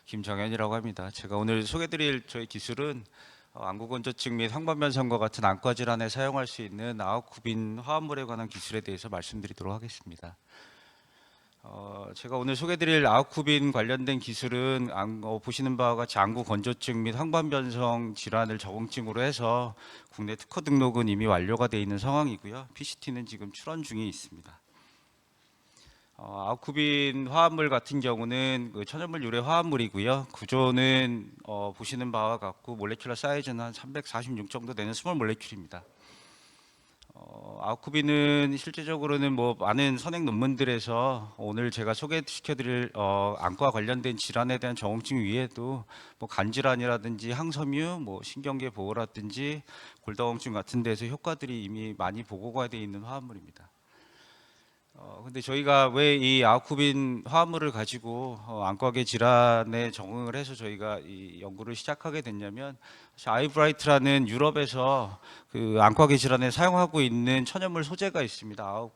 김정현이라고 합니다. 제가 오늘 소개드릴 저희 기술은 안구건조증 및 항반변성과 같은 안과 질환에 사용할 수 있는 아우쿠빈 화합물에 관한 기술에 대해서 말씀드리도록 하겠습니다. 제가 오늘 소개드릴 아우쿠빈 관련된 기술은 보시는 바와 같이 안구건조증 및 항반변성 질환을 적응증으로 해서 국내 특허 등록은 이미 완료가 되어 있는 상황이고요. PCT는 지금 출원 중에 있습니다. 아우쿠빈 화합물 같은 경우는 천연물 유래 화합물이고요. 구조는 보시는 바와 같고 몰레큘러 사이즈는 한 346 정도 되는 스몰 몰레큘입니다. 아우쿠빈은 실제적으로는 많은 선행 논문들에서 오늘 제가 소개시켜드릴 안과 관련된 질환에 대한 적응증 위에도 간질환이라든지 항섬유, 신경계 보호라든지 골다공증 같은 데서 효과들이 이미 많이 보고가 되어 있는 화합물입니다. 근데 저희가 왜 이 아우쿠빈 화합물을 가지고 안과계 질환에 적응을 해서 저희가 이 연구를 시작하게 됐냐면, 아이브라이트라는 유럽에서 그 안과계 질환에 사용하고 있는 천연물 소재가 있습니다.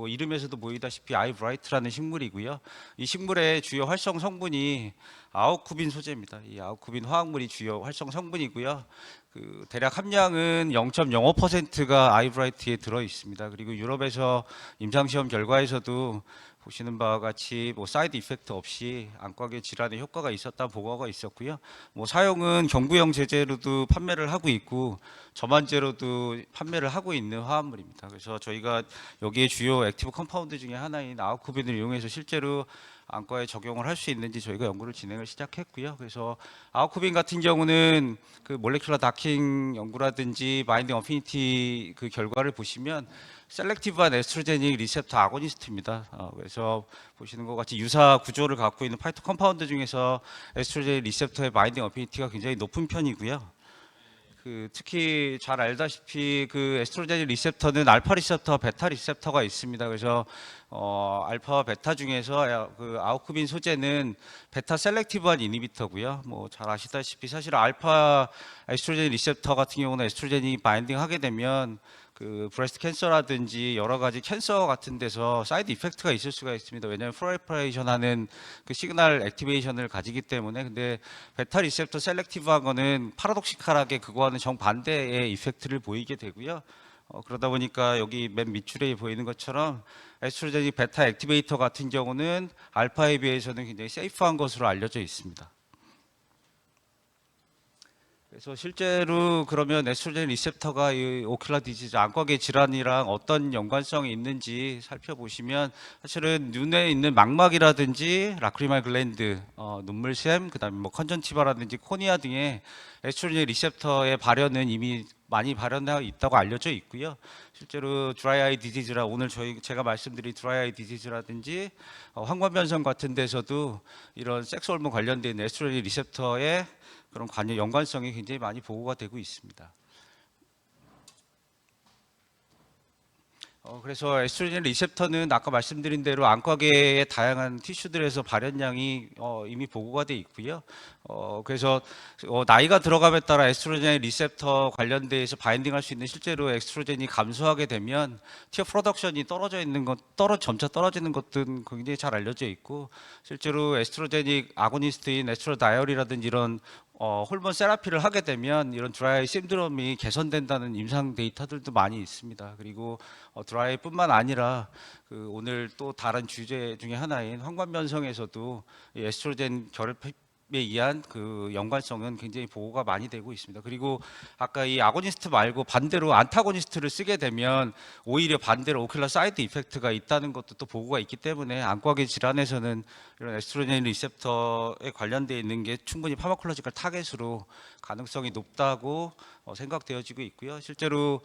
이름에서도 보이다시피 아이브라이트라는 식물이고요. 이 식물의 주요 활성 성분이 아우쿠빈 소재입니다. 이 아우쿠빈 화학물이 주요 활성 성분이고요. 대략 함량은 0.05%가 아이브라이트에 들어 있습니다. 그리고 유럽에서 임상시험 결과에서도 보시는 바와 같이 사이드 이펙트 없이 안과계 질환에 효과가 있었다는 보고가 있었고요. 사용은 경구용 제제로도 판매를 하고 있고 저만제로도 판매를 하고 있는 화합물입니다. 그래서 저희가 여기에 주요 액티브 컴파운드 중에 하나인 아우쿠빈을 이용해서 실제로 안과에 적용을 할 수 있는지 저희가 연구를 진행을 시작했고요. 그래서 아우쿠빈 같은 경우는 그 몰레큘러 다킹 연구라든지 바인딩 어피니티 그 결과를 보시면 셀렉티브한 에스트로제닉 리셉터 아고니스트입니다. 그래서 보시는 것 같이 유사 구조를 갖고 있는 파이토 컴파운드 중에서 에스트로제닉 리셉터의 바인딩 어피니티가 굉장히 높은 편이고요. 특히 잘 알다시피 그 에스트로제닉 리셉터는 알파 리셉터, 베타 리셉터가 있습니다. 그래서 알파와 베타 중에서 그 아우쿠빈 소재는 베타 셀렉티브한 이니비터고요. 잘 아시다시피 사실 알파 에스트로제닉 리셉터 같은 경우는 에스트로제닉이 바인딩 하게 되면 그 브레스트 캔서라든지 여러 가지 캔서 같은 데서 사이드 이펙트가 있을 수가 있습니다. 왜냐하면 프롤리퍼레이션 하는 그 시그널 액티베이션을 가지기 때문에. 근데 베타 리셉터 셀렉티브한 거는 파라독시칼하게 그거와는 정반대의 이펙트를 보이게 되고요. 그러다 보니까 여기 맨 밑줄에 보이는 것처럼 에스트로제닉 베타 액티베이터 같은 경우는 알파에 비해서는 굉장히 세이프한 것으로 알려져 있습니다. 그래서 실제로 그러면 에스트로겐 리셉터가 이 오큘러 디지즈 안과계 질환이랑 어떤 연관성이 있는지 살펴보시면, 사실은 눈에 있는 망막이라든지 라크리말 글랜드, 눈물샘, 그다음에 컨전티바라든지 코니아 등의 에스트로겐 리셉터의 발현은 이미 많이 발현되어 있다고 알려져 있고요. 실제로 드라이 아이 디지즈라 오늘 제가 말씀드린 드라이 아이 디지즈라든지 황반변성 같은 데서도 이런 섹스 호르몬 관련된 에스트로겐 리셉터의 그런 관련 연관성이 굉장히 많이 보고가 되고 있습니다. 그래서 에스트로겐 리셉터는 아까 말씀드린 대로 안과계의 다양한 티슈들에서 발현량이 이미 보고가 돼 있고요. 그래서 나이가 들어감에 따라 에스트로겐 리셉터 관련돼서 바인딩할 수 있는, 실제로 에스트로겐이 감소하게 되면 티어 프로덕션이 점차 떨어지는 것들은 굉장히 잘 알려져 있고, 실제로 에스트로제닉 아고니스트인 에스트로다이올이라든지 이런 호르몬 세라피를 하게 되면 이런 드라이 신드롬이 개선된다는 임상 데이터들도 많이 있습니다. 그리고 드라이뿐만 아니라 오늘 또 다른 주제 중에 하나인 황반변성에서도 에스트로겐 결합에 의한 그 연관성은 굉장히 보고가 많이 되고 있습니다. 그리고 아까 이 아고니스트 말고 반대로 안타고니스트를 쓰게 되면 오히려 반대로 오큘러 사이드 이펙트가 있다는 것도 또 보고가 있기 때문에 안과계 질환에서는 이런 에스트로겐 리셉터에 관련되어 있는 게 충분히 파마콜로지컬 타겟으로 가능성이 높다고 생각되어지고 있고요. 실제로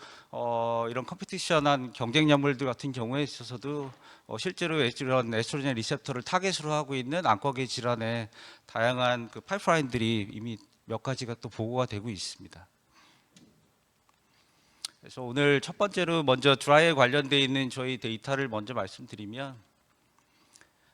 이런 컴피티션한 경쟁약물들 같은 경우에 있어서도 실제로 이런 에스트로겐 리셉터를 타겟으로 하고 있는 안과계 질환의 다양한 그 파이프라인들이 이미 몇 가지가 또 보고가 되고 있습니다. 그래서 오늘 첫 번째로 먼저 드라이에 관련되어 있는 저희 데이터를 먼저 말씀드리면,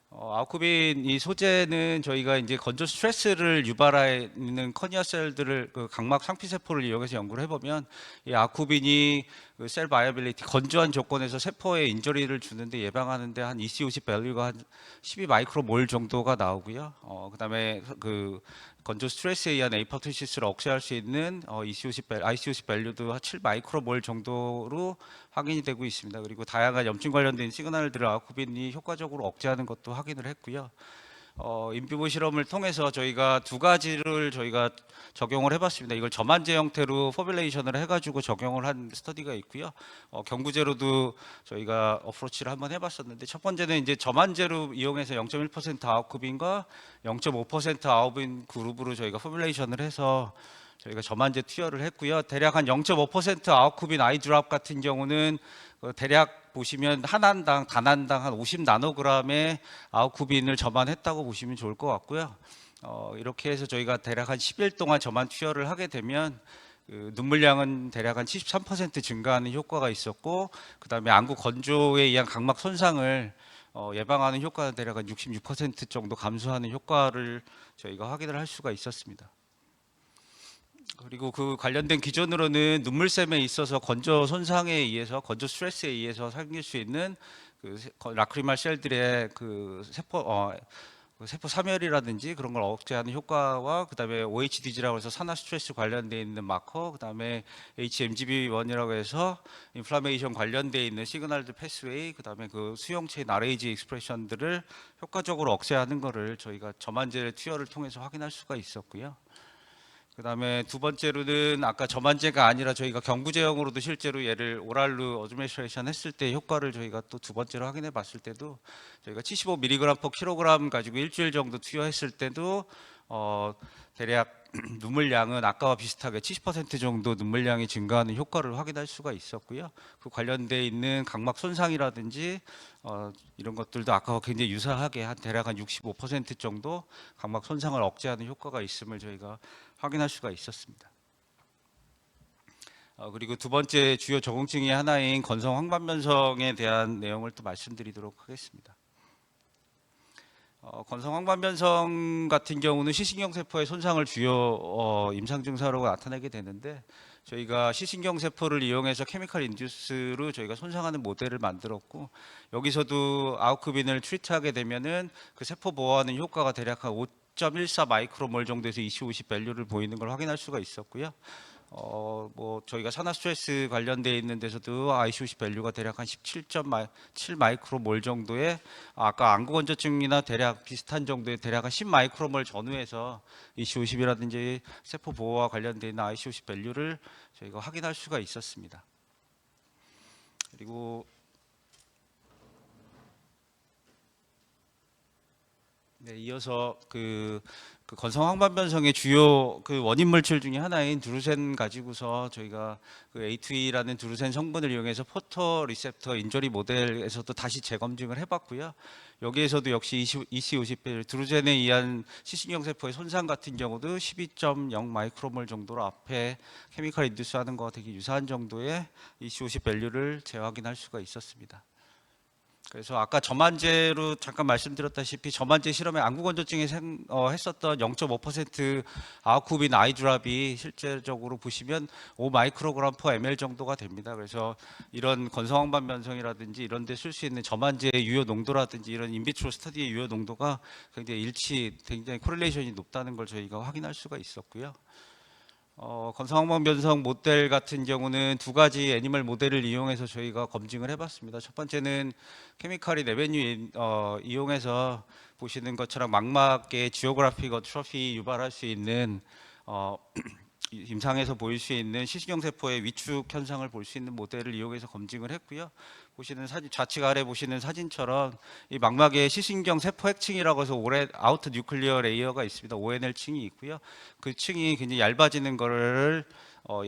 아우쿠빈 이 소재는 저희가 이제 건조 스트레스를 유발하는 커니아 셀들을 그 각막 상피세포를 이용해서 연구를 해보면 이 아우쿠빈이 그셀 바이어빌리티 건조한 조건에서 세포에 인저리를 주는데 예방하는데 한 EC50 밸류가 한 12 마이크로몰 정도가 나오고요. 그다음에 그 건조 스트레스에 의한 에이퍼토시스를 억제할 수 있는 IC50 밸류도 한 7 마이크로몰 정도로 확인이 되고 있습니다. 그리고 다양한 염증 관련된 시그널들을 아우쿠빈이 효과적으로 억제하는 것도 확인을 했고요. 인비보 실험을 통해서 저희가 두 가지를 저희가 적용을 해봤습니다. 이걸 저만제 형태로 포뮬레이션을 해가지고 적용을 한 스터디가 있고요. 경구제로도 저희가 어프로치를 한번 해봤었는데 첫 번째는 이제 저만제로 이용해서 0.1% 아웃쿠빈과 0.5% 아웃빈 그룹으로 저희가 포뮬레이션을 해서 저희가 저만제 투여를 했고요. 대략 한 0.5% 아웃쿠빈 아이드랍 같은 경우는 대략 보시면 단한당 한 50 나노그램의 아웃쿠빈을 저만했다고 보시면 좋을 것 같고요. 이렇게 해서 저희가 대략 한 10일 동안 저만 투여를 하게 되면 그 눈물량은 대략 한 73% 증가하는 효과가 있었고, 그 다음에 안구 건조에 의한 각막 손상을 예방하는 효과는 대략 한 66% 정도 감소하는 효과를 저희가 확인을 할 수가 있었습니다. 그리고 그 관련된 기준으로는 눈물샘에 있어서 건조 손상에 의해서 건조 스트레스에 의해서 생길 수 있는 그 라크리말 셀들의 그 세포 사멸이라든지 그런 걸 억제하는 효과와 그다음에 OHDG라고 해서 산화 스트레스 관련돼 있는 마커, 그다음에 HMGB1이라고 해서 인플라메이션 관련돼 있는 시그널들 패스웨이, 그다음에 그 수용체인 RAG 익스프레션들을 효과적으로 억제하는 거를 저희가 저만제 투여를 통해서 확인할 수가 있었고요. 그 다음에 두 번째로는 아까 저만제가 아니라 저희가 경구제형으로도 실제로 얘를 오랄로 어드미니스트레이션 했을 때 효과를 저희가 또 두 번째로 확인해 봤을 때도 저희가 75mg/kg 가지고 일주일 정도 투여했을 때도 대략 눈물량은 아까와 비슷하게 70% 정도 눈물량이 증가하는 효과를 확인할 수가 있었고요. 그 관련돼 있는 각막 손상이라든지 이런 것들도 아까와 굉장히 유사하게 한 대략 한 65% 정도 각막 손상을 억제하는 효과가 있음을 저희가 확인할 수가 있었습니다. 그리고 두 번째 주요 적응증의 하나인 건성 황반변성에 대한 내용을 또 말씀드리도록 하겠습니다. 건성 황반변성 같은 경우는 시신경 세포의 손상을 주요 임상 증상으로 나타내게 되는데, 저희가 시신경 세포를 이용해서 케미컬 인듀스로 저희가 손상하는 모델을 만들었고, 여기서도 아우쿠빈을 트리트하게 되면은 그 세포 보호하는 효과가 대략 한 5.14 마이크로몰 정도에서 EC50 밸류를 보이는 걸 확인할 수가 있었고요. 뭐 저희가 산화 스트레스 관련돼 있는 데서도 IC50 밸류가 대략 한 17.7 마이크로몰 정도의 아까 안구 건조증이나 대략 비슷한 정도의 대략 한 10 마이크로몰 전후에서 EC50이라든지 세포 보호와 관련돼 있는 IC50 밸류를 저희가 확인할 수가 있었습니다. 그리고 이어서 그 건성 황반변성의 주요 그 원인 물질 중에 하나인 두루센 가지고서 저희가 그 A2E라는 두루센 성분을 이용해서 포토 리셉터 인저리 모델에서도 다시 재검증을 해봤고요. 여기에서도 역시 EC50 두루센에 의한 시신경 세포의 손상 같은 경우도 12.0 마이크로몰 정도로 앞에 케미컬 인듀스하는 거와 되게 유사한 정도의 EC50 밸류를 재확인할 수가 있었습니다. 그래서 아까 저만제로 잠깐 말씀드렸다시피 저만제 실험에 안구 건조증에 했었던 0.5% 아우쿠빈 아이드랍이 실제적으로 보시면 5 마이크로그램 per ml 정도가 됩니다. 그래서 이런 건성황반 변성이라든지 이런 데 쓸 수 있는 저만제의 유효 농도라든지 이런 인비트로 스터디의 유효 농도가 굉장히 코릴레이션이 높다는 걸 저희가 확인할 수가 있었고요. 건성황반 변성 모델 같은 경우는 두 가지 애니멀 모델을 이용해서 저희가 검증을 해봤습니다. 첫 번째는 케미컬이 레베뉴 이용해서 보시는 것처럼 망막의 지오그래픽 어트로피 유발할 수 있는 임상에서 보일 수 있는 시신경 세포의 위축 현상을 볼 수 있는 모델을 이용해서 검증을 했고요. 보시는 사진 좌측 아래 보시는 사진처럼 이 망막에 시신경 세포 핵층이라고 해서 아우터 뉴클리어 레이어가 있습니다. ONL층이 있고요. 그 층이 굉장히 얇아지는 거를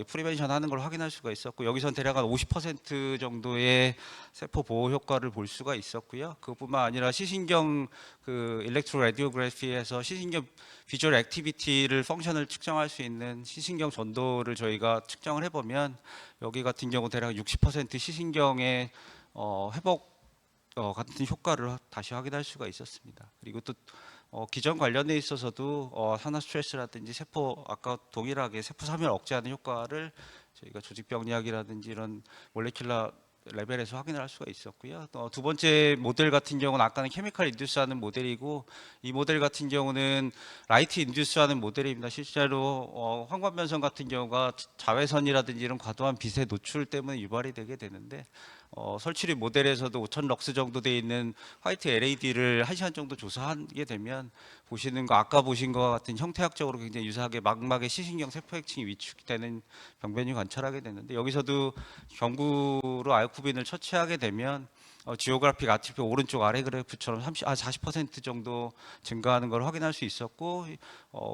프리벤션 하는 걸 확인할 수가 있었고, 여기선 대략 한 50% 정도의 세포 보호 효과를 볼 수가 있었고요. 그뿐만 아니라 시신경 그 일렉트로 라디오그래피에서 시신경 비주얼 액티비티를 펑션을 측정할 수 있는 시신경 전도를 저희가 측정을 해보면 여기 같은 경우 대략 60% 시신경의 회복 같은 효과를 다시 확인할 수가 있었습니다. 그리고 또 기전 관련에 있어서도 산화 스트레스라든지 세포 아까 동일하게 세포 사멸 억제하는 효과를 저희가 조직병리학이라든지 이런 몰레큘러 레벨에서 확인을 할 수가 있었고요. 또 두 번째 모델 같은 경우는 아까는 케미컬 인듀스하는 모델이고, 이 모델 같은 경우는 라이트 인듀스하는 모델입니다. 실제로 황관변성 같은 경우가 자외선이라든지 이런 과도한 빛의 노출 때문에 유발이 되게 되는데, 설치류 모델에서도 5000 럭스 정도 돼 있는 화이트 LAD를 1시간 정도 조사하게 되면 보시는 거, 아까 보신 것 같은 형태학적으로 굉장히 유사하게 망막의 시신경 세포액층이 위축되는 병변이 관찰하게 되는데, 여기서도 경구로 아이오쿠빈을 처치하게 되면 지오그래픽 아트로피 오른쪽 아래 그래프처럼 40% 정도 증가하는 걸 확인할 수 있었고,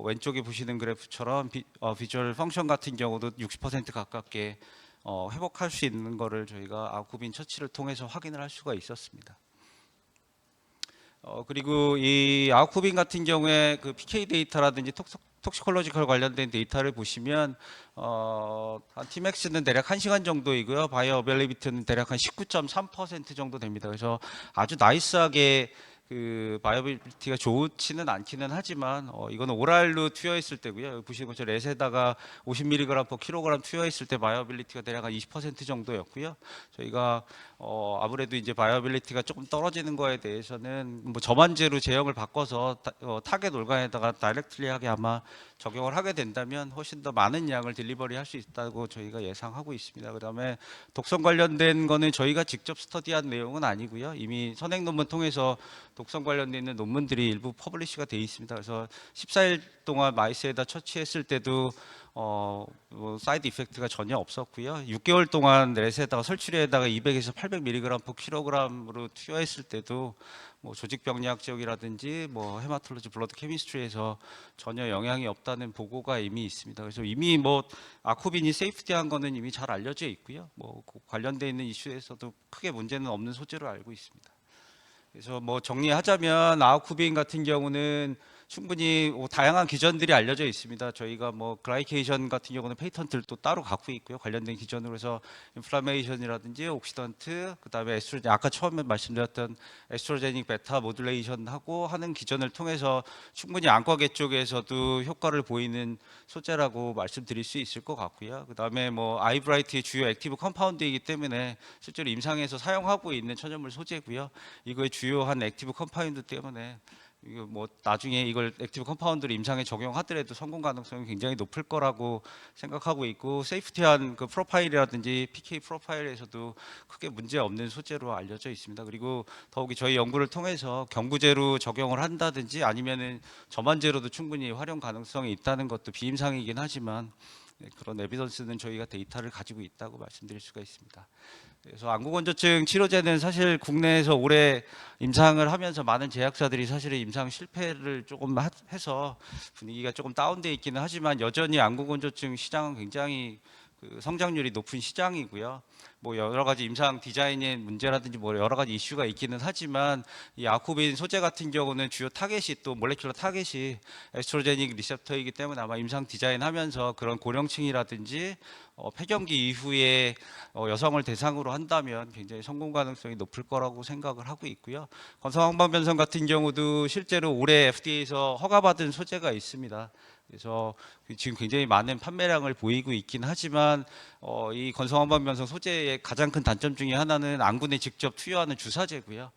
왼쪽에 보시는 그래프처럼 비주얼 펑션 같은 경우도 60% 가깝게 회복할 수 있는 거를 저희가 아이오쿠빈 처치를 통해서 확인을 할 수가 있었습니다. 그리고 이 아우쿠빈 같은 경우에 그 PK 데이터라든지 톡시콜로지컬 관련된 데이터를 보시면 한 Tmax는 대략 1시간 정도이고요. 바이오 어벨리비티는 대략 한 19.3% 정도 됩니다. 그래서 아주 나이스하게 그 바이오빌리티가 좋지는 않기는 하지만 이거는 오랄로 투여했을 때고요. 여기 보시는 것처럼 렛에다가 50mg/kg 투여했을 때 바이오빌리티가 대략 한 20% 정도였고요. 저희가 아무래도 이제 바이오빌리티가 조금 떨어지는 거에 대해서는 뭐 저만제로 제형을 바꿔서 타겟 올간에다가 다이렉트리하게 아마 적용을 하게 된다면 훨씬 더 많은 양을 딜리버리 할 수 있다고 저희가 예상하고 있습니다. 그다음에 독성 관련된 거는 저희가 직접 스터디한 내용은 아니고요. 이미 선행 논문 통해서 독성 관련돼 있는 논문들이 일부 퍼블리시가 돼 있습니다. 그래서 14일 동안 마이스에다 처치했을 때도 뭐 사이드 이펙트가 전혀 없었고요. 6개월 동안 렛에다가 설치류에다가 200에서 800mg/kg으로 투여했을 때도 뭐 조직병리학적이라든지 뭐 헤마톨로지 블러드 케미스트리에서 전혀 영향이 없다는 보고가 이미 있습니다. 그래서 이미 뭐 아쿠빈이 세이프티한 거는 이미 잘 알려져 있고요. 뭐 관련돼 있는 이슈에서도 크게 문제는 없는 소재로 알고 있습니다. 그래서 뭐 정리하자면 아우쿠빈 같은 경우는 충분히 다양한 기전들이 알려져 있습니다. 저희가 뭐 글라이케이션 같은 경우는 페이턴트를 또 따로 갖고 있고요. 관련된 기전으로 해서 인플라메이션이라든지 옥시던트, 그다음에 에스트로젠, 아까 처음에 말씀드렸던 에스트로제닉 베타 모듈레이션하고 하는 기전을 통해서 충분히 안과계 쪽에서도 효과를 보이는 소재라고 말씀드릴 수 있을 것 같고요. 그다음에 뭐 아이브라이트의 주요 액티브 컴파운드이기 때문에 실제로 임상에서 사용하고 있는 천연물 소재고요. 이거의 주요한 액티브 컴파운드 때문에 이거 뭐 나중에 이걸 액티브 컴파운드를 임상에 적용하더라도 성공 가능성이 굉장히 높을 거라고 생각하고 있고, 세이프티한 그 프로파일이라든지 PK 프로파일에서도 크게 문제 없는 소재로 알려져 있습니다. 그리고 더욱이 저희 연구를 통해서 경구제로 적용을 한다든지 아니면은 저만제로도 충분히 활용 가능성이 있다는 것도 비임상이긴 하지만 그런 에비던스는 저희가 데이터를 가지고 있다고 말씀드릴 수가 있습니다. 그래서 안구건조증 치료제는 사실 국내에서 올해 임상을 하면서 많은 제약사들이 사실은 임상 실패를 조금 해서 분위기가 조금 다운돼 있기는 하지만 여전히 안구건조증 시장은 굉장히 그 성장률이 높은 시장이고요. 뭐 여러 가지 임상 디자인의 문제라든지 뭐 여러 가지 이슈가 있기는 하지만 이 아쿠빈 소재 같은 경우는 주요 타겟이 또 몰레큘러 타겟이 에스트로제닉 리셉터이기 때문에 아마 임상 디자인하면서 그런 고령층이라든지 폐경기 이후에 여성을 대상으로 한다면 굉장히 성공 가능성이 높을 거라고 생각을 하고 있고요. 건성황방변성 같은 경우도 실제로 올해 FDA에서 허가받은 소재가 있습니다. 그래서 지금 굉장히 많은 판매량을 보이고 있긴 하지만 이 건성황방변성 소재의 가장 큰 단점 중에 하나는 안군에 직접 투여하는 주사제고요.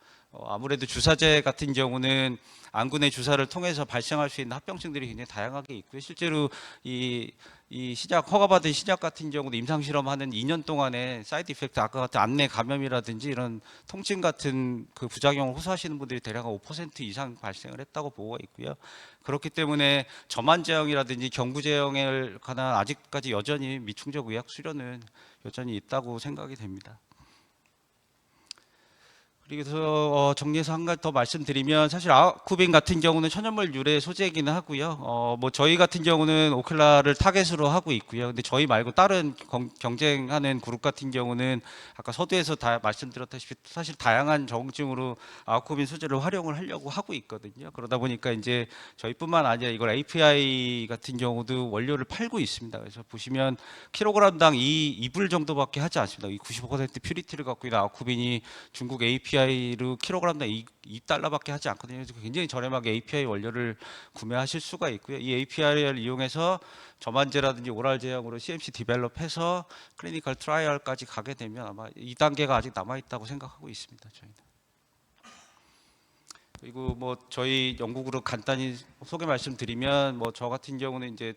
아무래도 주사제 같은 경우는 안군의 주사를 통해서 발생할 수 있는 합병증들이 굉장히 다양하게 있고요. 실제로 이 허가받은 신약 같은 경우도 임상 실험하는 2년 동안에 사이드 이펙트, 아까 같은 안내 감염이라든지 이런 통증 같은 그 부작용을 호소하시는 분들이 대략 5% 이상 발생을 했다고 보고가 있고요. 그렇기 때문에 저만 제형이라든지 경구 제형에 관한 아직까지 여전히 미충족 의학 수련은 여전히 있다고 생각이 됩니다. 그래서 정리해서 한 가지 더 말씀드리면, 사실 아쿠빈 같은 경우는 천연물 유래 소재이기는 하고요. 뭐 저희 같은 경우는 오클라를 타겟으로 하고 있고요. 근데 저희 말고 다른 경쟁하는 그룹 같은 경우는 아까 서두에서 다 말씀드렸다시피 사실 다양한 적응증으로 아쿠빈 소재를 활용을 하려고 하고 있거든요. 그러다 보니까 이제 저희뿐만 아니라 이걸 API 같은 경우도 원료를 팔고 있습니다. 그래서 보시면 킬로그램당 2불 정도밖에 하지 않습니다. 이 95% 퓨리티를 갖고 있는 아쿠빈이 중국 API API로 킬로그램당 2달러밖에 하지 않거든요. 그래서 굉장히 저렴하게 API 원료를 구매하실 수가 있고요. 이 API를 이용해서 저만제라든지 오랄 제형으로 CMC 디벨롭해서 클리니컬 트라이얼까지 가게 되면 아마 2단계가 아직 남아 있다고 생각하고 있습니다. 저희는. 그리고 뭐 저희 연구그룹 간단히 소개 말씀드리면 뭐 저 같은 경우는 이제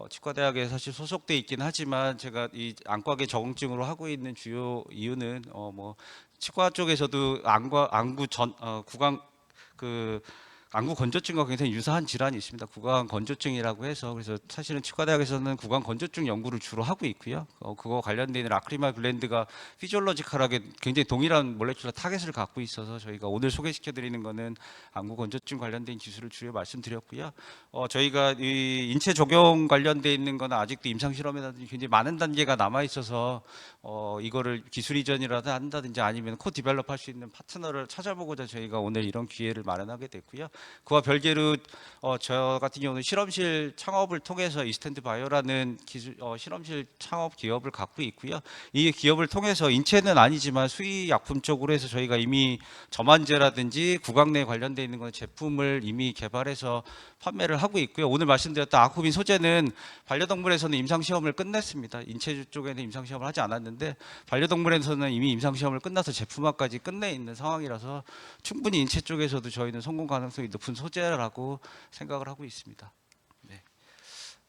치과대학에 사실 소속돼 있긴 하지만 제가 이 안과계 적응증으로 하고 있는 주요 이유는 뭐 치과 쪽에서도 안구 전 구강 그 안구 건조증과 굉장히 유사한 질환이 있습니다. 구강 건조증이라고 해서 그래서 사실은 치과대학에서는 구강 건조증 연구를 주로 하고 있고요. 그거 관련돼 있는 라크리말 글랜드가 피지올로지컬하게 굉장히 동일한 몰레큘러 타겟을 갖고 있어서 저희가 오늘 소개시켜드리는 거는 안구 건조증 관련된 기술을 주요 말씀드렸고요. 저희가 이 인체 적용 관련돼 있는 거는 아직도 임상 실험이라든지 굉장히 많은 단계가 남아 있어서 이거를 기술 이전이라도 한다든지 아니면 코 디벨롭 할 수 있는 파트너를 찾아보고자 저희가 오늘 이런 기회를 마련하게 됐고요. 그와 별개로 저 같은 경우는 실험실 창업을 통해서 이스탠드 바이오라는 기술 실험실 창업 기업을 갖고 있고요. 이 기업을 통해서 인체는 아니지만 수의 약품 쪽으로 해서 저희가 이미 저만제라든지 구강내 관련돼 있는 건 제품을 이미 개발해서 판매를 하고 있고요. 오늘 말씀드렸던 아쿠빈 소재는 반려동물에서는 임상 시험을 끝냈습니다. 인체 쪽에는 임상 시험을 하지 않았는데 반려동물에서는 이미 임상 시험을 끝나서 제품화까지 끝내 있는 상황이라서 충분히 인체 쪽에서도 저희는 성공 가능성이 높은 소재라고 생각을 하고 있습니다. 네.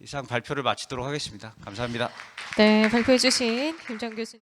이상 발표를 마치도록 하겠습니다. 감사합니다. 네, 발표해 주신 김정 교수님.